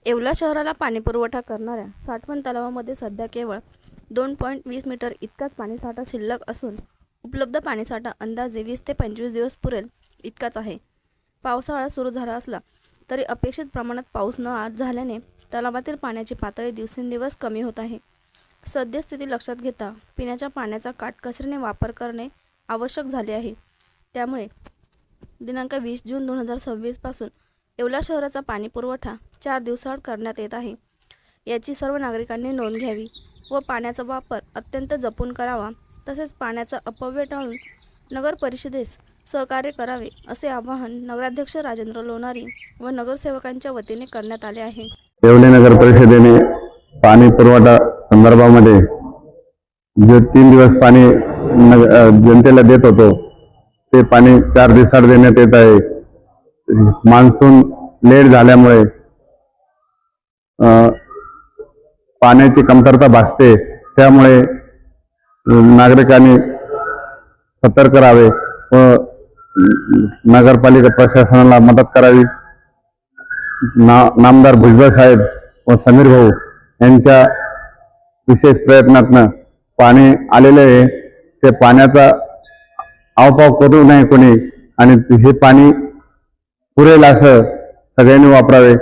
येवला शहराला पाणीपुरवठा करणाऱ्या साठवण तलावामध्ये सध्या केवळ 2.20 मीटर इतकाच पाणीसाठा शिल्लक असून उपलब्ध पाणीसाठा अंदाजे 20 ते 25 दिवस पुरेल इतकाच आहे। पावसाळा सुरू झाला असला तरी अपेक्षित प्रमाणात पाऊस न झाल्याने तलावातील पाण्याची पातळी दिवसेंदिवस कमी होत आहे। सद्यस्थिती लक्षात घेता पिण्याच्या पाण्याचा काटकसरीने वापर करणे आवश्यक झाले आहे। त्यामुळे दिनांक 20 जून 2026 पासून येवला शहराचा पाणीपुरवठा 4 दिवसाआड करण्यात येत आहे। याची सर्व नागरिकांनी नोंद घ्यावी व पाण्याचा वापर अत्यंत जपून करावा, तसेच पाण्याचा अपव्यय टाळून नगर परिषदेस सहकार्य करावे असे आवाहन नगराध्यक्ष राजेंद्र लोणारी व नगरसेवकांच्या वतीने करण्यात आले आहे। येवले नगर परिषदेने पाणी पुरवठा संदर्भामध्ये जे 3 दिवस पाणी जनतेला देत होतो ते पाणी 4 दिवसाआड देण्यात येत आहे। मान्सून लेट झाल्यामुळे पाण्याची कमतरता भासते, त्यामुळे नागरिकांनी सतर्क राहावे व नगरपालिका प्रशासनाला मदत करावी। नामदार भुजबळ साहेब व समीर भाऊ यांच्या विशेष प्रयत्नातनं पाणी आलेले आहे। ते पाण्याचा अवपाव करू नये कोणी, आणि हे पाणी पुरेल असं सगळ्यांनी वापरावे।